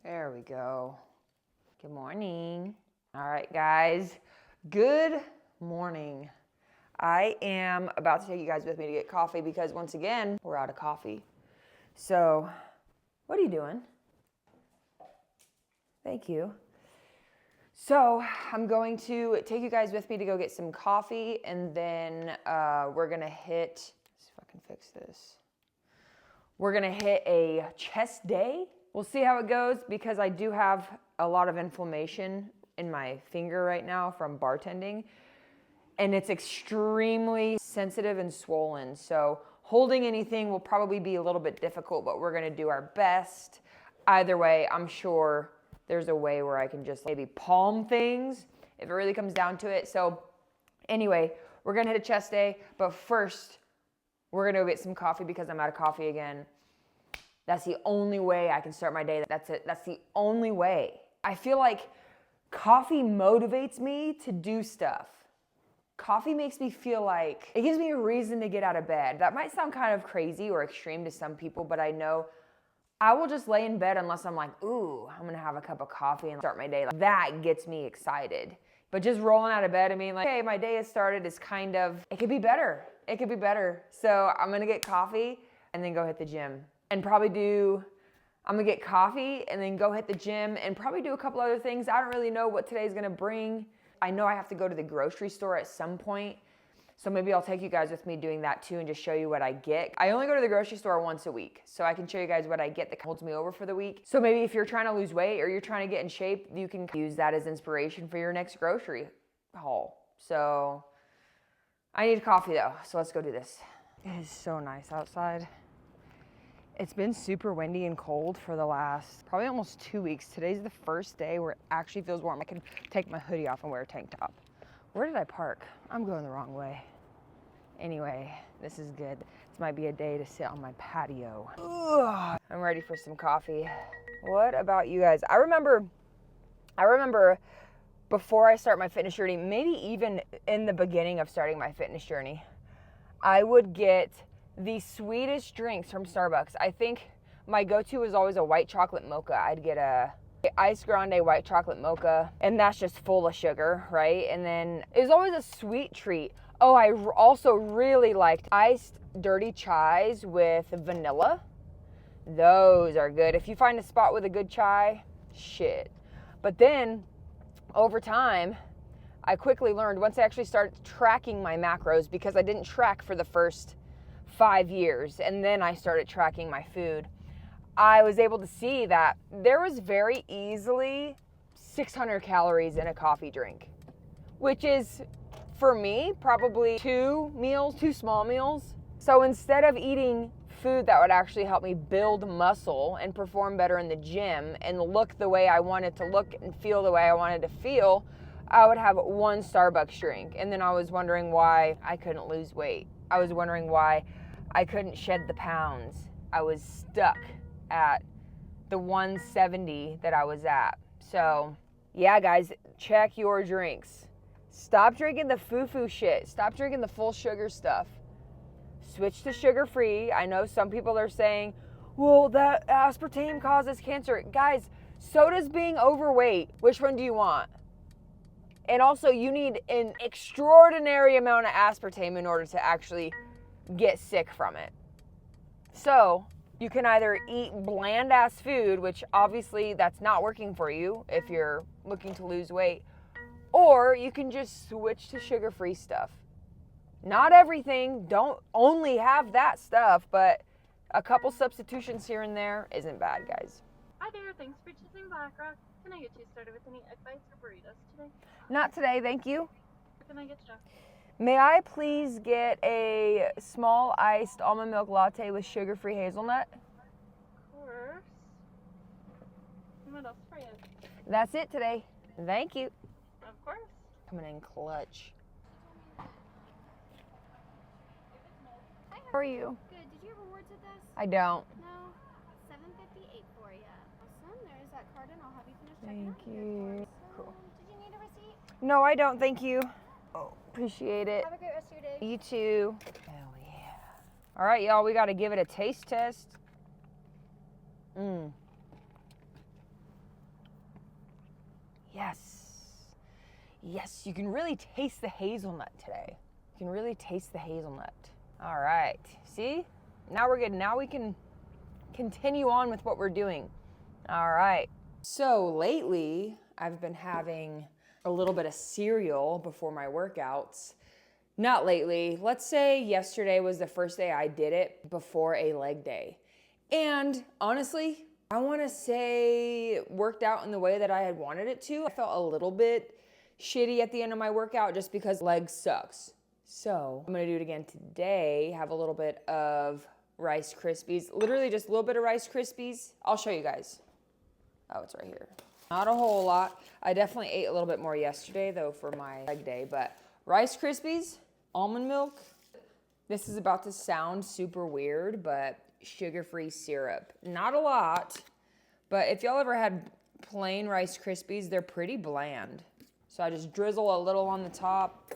There we go. Good morning. All right, guys. Good morning. I am about to take you guys with me to get coffee because once again, we're out of coffee. So, what are you doing? Thank you. So, I'm going to take you guys with me to go get some coffee and then we're going to hit, let's see if I can fix this. We're going to hit a chest day. We'll see how it goes because I do have a lot of inflammation in my finger right now from bartending. And it's extremely sensitive and swollen. So holding anything will probably be a little bit difficult, but we're going to do our best. Either way, I'm sure there's a way where I can just maybe palm things if it really comes down to it. So anyway, we're going to hit a chest day. But first, we're going to go get some coffee because I'm out of coffee again. That's the only way I can start my day. That's it. That's the only way. I feel like coffee motivates me to do stuff. Coffee makes me feel like it gives me a reason to get out of bed. That might sound kind of crazy or extreme to some people, but I know I will just lay in bed unless I'm like, ooh, I'm gonna have a cup of coffee and start my day. Like, that gets me excited. But just rolling out of bed, I mean, like, hey, my day has started is kind of, it could be better. It could be better. So I'm gonna get coffee and then go hit the gym. And probably I'm gonna get coffee and then go hit the gym and probably do a couple other things. I don't really know what today's gonna bring. I know I have to go to the grocery store at some point. So maybe I'll take you guys with me doing that too and just show you what I get. I only go to the grocery store once a week, so I can show you guys what I get that holds me over for the week. So maybe if you're trying to lose weight or you're trying to get in shape, you can use that as inspiration for your next grocery haul. So I need coffee though, so let's go do this. It is so nice outside. It's been super windy and cold for the last probably almost 2 weeks. Today's the first day where it actually feels warm. I can take my hoodie off and wear a tank top. Where did I park? I'm going the wrong way. Anyway, this is good. This might be a day to sit on my patio. Ugh, I'm ready for some coffee. What about you guys? I remember before I start my fitness journey, maybe even in the beginning of starting my fitness journey, I would get the sweetest drinks from Starbucks. I think my go-to was always a white chocolate mocha. I'd get a iced grande white chocolate mocha, and that's just full of sugar, right? And then it was always a sweet treat. Oh, I also really liked iced dirty chais with vanilla. Those are good. If you find a spot with a good chai, shit. But then over time, I quickly learned once I actually started tracking my macros, because I didn't track for the first 5 years, and then I started tracking my food. I was able to see that there was very easily 600 calories in a coffee drink, which is, for me, probably 2 small meals. So instead of eating food that would actually help me build muscle and perform better in the gym and look the way I wanted to look and feel the way I wanted to feel, I would have one Starbucks drink. And then I was wondering why I couldn't lose weight. I was wondering why I couldn't shed the pounds. I was stuck at the 170 that I was at. So yeah, guys, check your drinks. Stop drinking the foo-foo shit. Stop drinking the full sugar stuff. Switch to sugar-free. I know some people are saying, well, that aspartame causes cancer. Guys, so does being overweight. Which one do you want? And also, you need an extraordinary amount of aspartame in order to actually get sick from it. So you can either eat bland ass food, which obviously that's not working for you if you're looking to lose weight, or you can just switch to sugar-free stuff. Not everything, don't only have that stuff, but a couple substitutions here and there isn't bad, guys. Hi there, thanks for choosing Blackrock. Can I get you started with any egg bites or burritos today? Not today, thank you. What can I get you? May I please get a small iced almond milk latte with sugar-free hazelnut? Of course. And what else for you? That's it today. Thank you. Of course. Coming in clutch. How are you? Good. Did you have rewards with us? I don't. No. $7.58 for you. Awesome. There's that card, and I'll have you finish checking out. Thank you. Awesome. Cool. Did you need a receipt? No, I don't. Thank you. Oh, appreciate it. Have a great rest of your day. You too. Hell yeah. All right, y'all. We got to give it a taste test. Yes. Yes, you can really taste the hazelnut today. You can really taste the hazelnut. All right, see? Now we're good. Now we can continue on with what we're doing. All right. So lately, I've been having a little bit of cereal before my workouts. Not lately. Let's say yesterday was the first day I did it before a leg day. And honestly, I want to say it worked out in the way that I had wanted it to. I felt a little bit shitty at the end of my workout just because leg sucks. So I'm going to do it again today. Have a little bit of Rice Krispies. Literally just a little bit of Rice Krispies. I'll show you guys. Oh, it's right here. Not a whole lot. I definitely ate a little bit more yesterday though for my leg day, but Rice Krispies, almond milk. This is about to sound super weird, but sugar-free syrup. Not a lot, but if y'all ever had plain Rice Krispies, they're pretty bland. So I just drizzle a little on the top.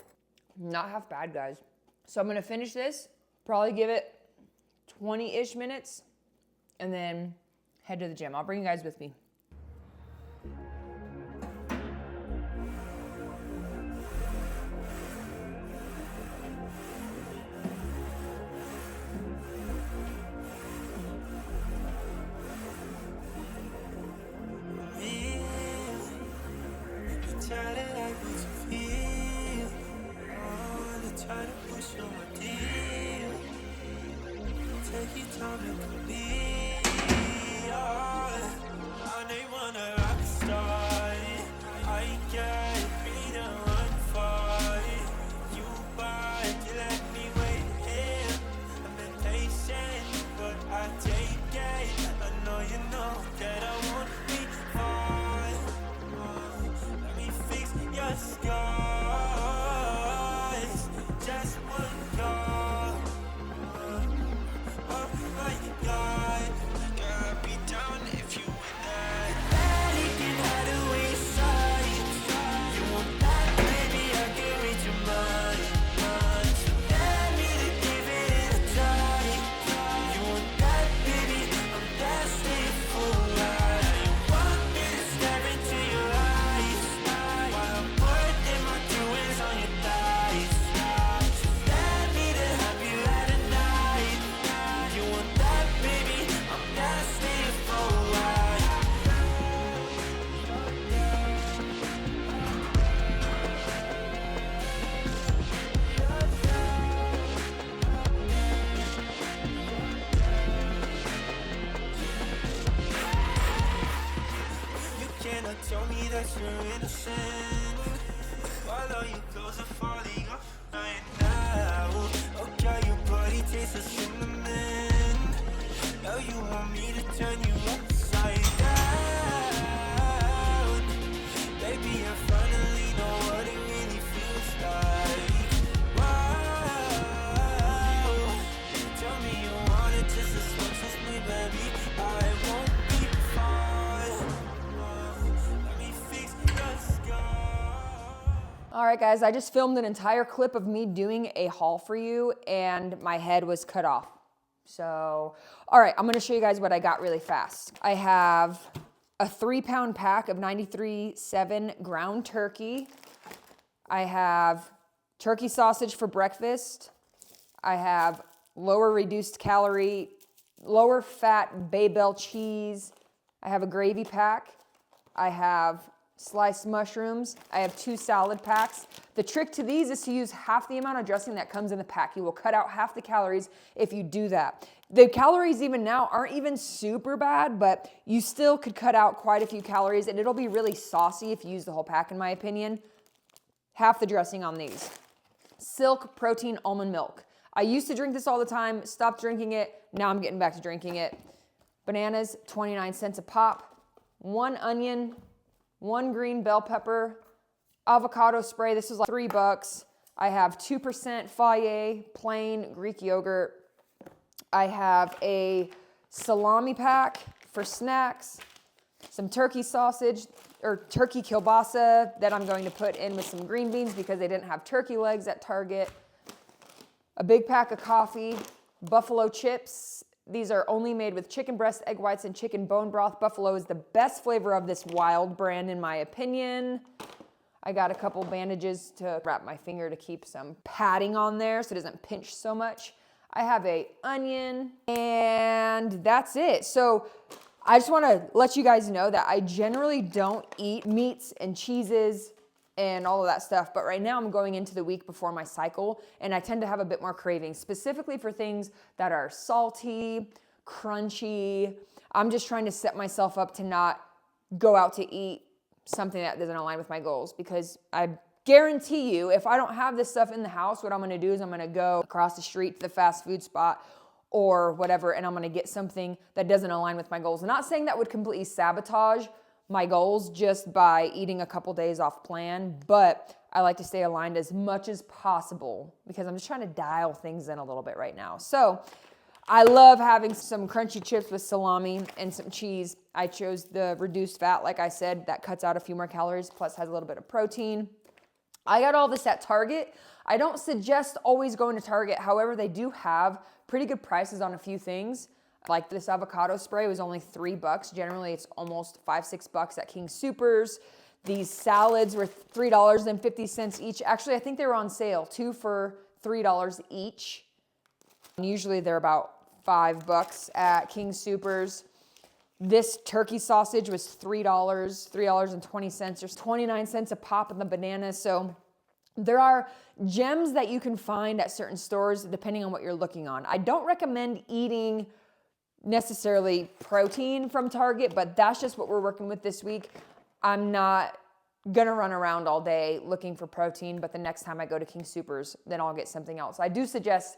Not half bad, guys. So I'm gonna finish this, probably give it 20-ish minutes, and then head to the gym. I'll bring you guys with me. Tell me that you're innocent. While all your clothes are falling off right now. Oh, girl, your body tastes of cinnamon. Now you want me to turn you upside down. Baby, I finally know what it really feels like. Wow. Tell me you want it just as much as me, baby. I won't be fine. All right, guys, I just filmed an entire clip of me doing a haul for you and my head was cut off. So, all right, I'm gonna show you guys what I got really fast. I have a 3-pound pack of 93.7 ground turkey. I have turkey sausage for breakfast. I have lower reduced calorie, lower fat Babel cheese. I have a gravy pack. I have sliced mushrooms. I have 2 salad packs. The trick to these is to use half the amount of dressing that comes in the pack. You will cut out half the calories if you do that. The calories even now aren't even super bad, but you still could cut out quite a few calories and it'll be really saucy if you use the whole pack in my opinion. Half the dressing on these. Silk protein almond milk. I used to drink this all the time, stopped drinking it, now I'm getting back to drinking it. Bananas, 29 cents a pop. 1 onion, 1 green bell pepper, avocado spray, this is like $3. I have 2% Fage plain Greek yogurt. I have a salami pack for snacks, some turkey sausage or turkey kielbasa that I'm going to put in with some green beans because they didn't have turkey legs at Target. A big pack of coffee, buffalo chips, These are only made with chicken breast, egg whites, and chicken bone broth. Buffalo is the best flavor of this Wild brand in my opinion. I got a couple bandages to wrap my finger to keep some padding on there so it doesn't pinch so much. I have a onion, and that's it. So I just wanna let you guys know that I generally don't eat meats and cheeses and all of that stuff. But right now I'm going into the week before my cycle, and I tend to have a bit more cravings, specifically for things that are salty, crunchy. I'm just trying to set myself up to not go out to eat something that doesn't align with my goals, because I guarantee you, if I don't have this stuff in the house, what I'm gonna do is I'm gonna go across the street to the fast food spot or whatever, and I'm gonna get something that doesn't align with my goals. I'm not saying that would completely sabotage my goals just by eating a couple days off plan, but I like to stay aligned as much as possible because I'm just trying to dial things in a little bit right now. So I love having some crunchy chips with salami and some cheese. I chose the reduced fat, like I said, that cuts out a few more calories, plus has a little bit of protein. I got all this at Target. I don't suggest always going to Target. However, they do have pretty good prices on a few things. Like this avocado spray was only $3. Generally, it's almost $5-6 at King Soopers. These salads were $3.50 each. Actually, I think they were on sale, 2 for $3 each. Usually they're about $5 at King Soopers. This turkey sausage was $3.20. There's 29 cents a pop in the banana. So there are gems that you can find at certain stores depending on what you're looking on. I don't recommend eating necessarily protein from Target, but that's just what we're working with this week. I'm not gonna run around all day looking for protein, but the next time I go to King Soopers, then I'll get something else. I do suggest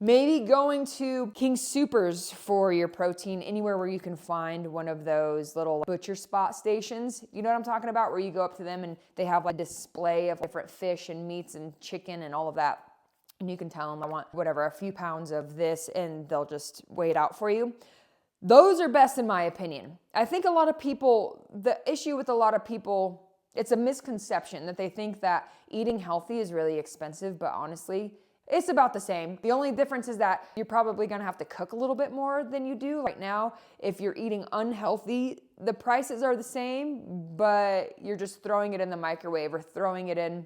maybe going to King Soopers for your protein, anywhere where you can find one of those little butcher spot stations. You know what I'm talking about? Where you go up to them and they have like a display of different fish and meats and chicken and all of that. And you can tell them, I want whatever, a few pounds of this, and they'll just weigh it out for you. Those are best in my opinion. I think a lot of people, the issue with a lot of people, it's a misconception that they think that eating healthy is really expensive, but honestly, it's about the same. The only difference is that you're probably gonna have to cook a little bit more than you do right now. If you're eating unhealthy, the prices are the same, but you're just throwing it in the microwave or throwing it in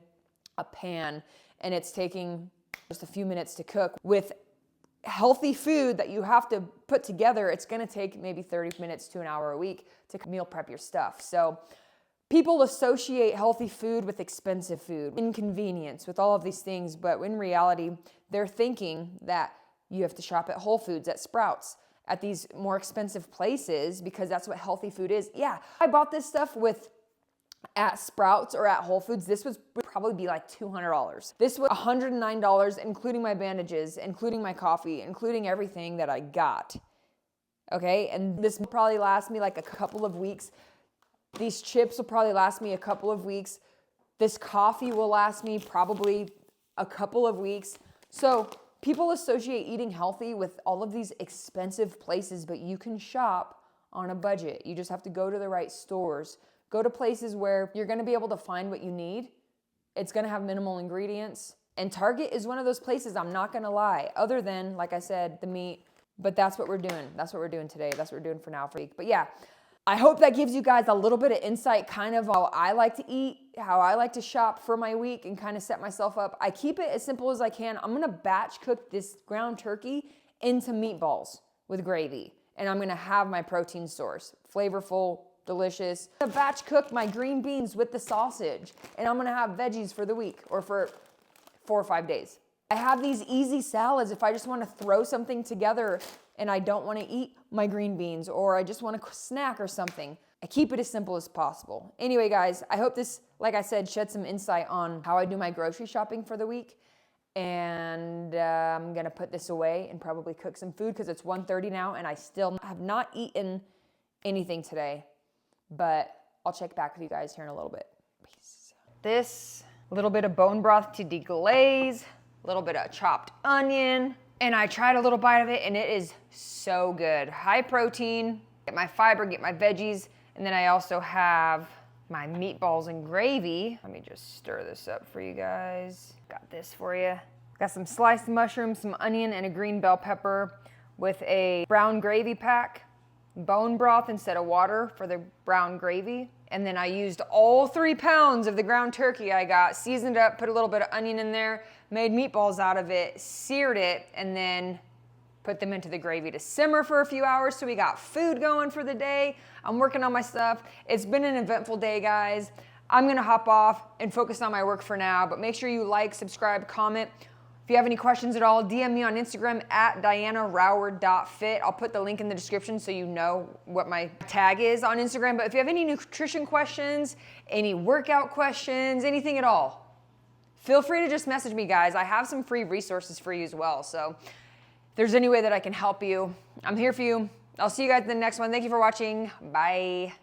a pan, and it's taking just a few minutes to cook. With healthy food that you have to put together, it's gonna take maybe 30 minutes to an hour a week to meal prep your stuff. So people associate healthy food with expensive food, inconvenience, with all of these things, but in reality, they're thinking that you have to shop at Whole Foods, at Sprouts, at these more expensive places because that's what healthy food is. Yeah, I bought this stuff at Sprouts or at Whole Foods. This would probably be like $200. This was $109, including my bandages, including my coffee, including everything that I got. Okay, and this will probably last me like a couple of weeks. These chips will probably last me a couple of weeks. This coffee will last me probably a couple of weeks. So people associate eating healthy with all of these expensive places, but you can shop on a budget. You just have to go to the right stores. Go to places where you're gonna be able to find what you need. It's gonna have minimal ingredients. And Target is one of those places, I'm not gonna lie, other than, like I said, the meat. But that's what we're doing. That's what we're doing today. That's what we're doing for now for a week. But yeah, I hope that gives you guys a little bit of insight, kind of how I like to eat, how I like to shop for my week and kind of set myself up. I keep it as simple as I can. I'm gonna batch cook this ground turkey into meatballs with gravy. And I'm gonna have my protein source, flavorful, delicious. I'm gonna batch cook my green beans with the sausage, and I'm gonna have veggies for the week or for 4 or 5 days. I have these easy salads if I just wanna throw something together and I don't wanna eat my green beans, or I just want a snack or something. I keep it as simple as possible. Anyway, guys, I hope this, like I said, shed some insight on how I do my grocery shopping for the week. And I'm gonna put this away and probably cook some food because it's 1:30 now and I still have not eaten anything today. But I'll check back with you guys here in a little bit. Peace. This little bit of bone broth to deglaze, a little bit of chopped onion, and I tried a little bite of it and it is so good. High protein, get my fiber, get my veggies, and then I also have my meatballs and gravy. Let me just stir this up for you guys. Got this for you. Got some sliced mushrooms, some onion, and a green bell pepper with a brown gravy pack, bone broth instead of water for the brown gravy. And then I used all 3 pounds of the ground turkey I got, seasoned it up, put a little bit of onion in there, made meatballs out of it, seared it, and then put them into the gravy to simmer for a few hours. So we got food going for the day. I'm working on my stuff. It's been an eventful day, guys. I'm gonna hop off and focus on my work for now, but make sure you like, subscribe, comment. If you have any questions at all, DM me on Instagram at dianaroward.fit. I'll put the link in the description so you know what my tag is on Instagram. But if you have any nutrition questions, any workout questions, anything at all, feel free to just message me, guys. I have some free resources for you as well. So if there's any way that I can help you, I'm here for you. I'll see you guys in the next one. Thank you for watching. Bye.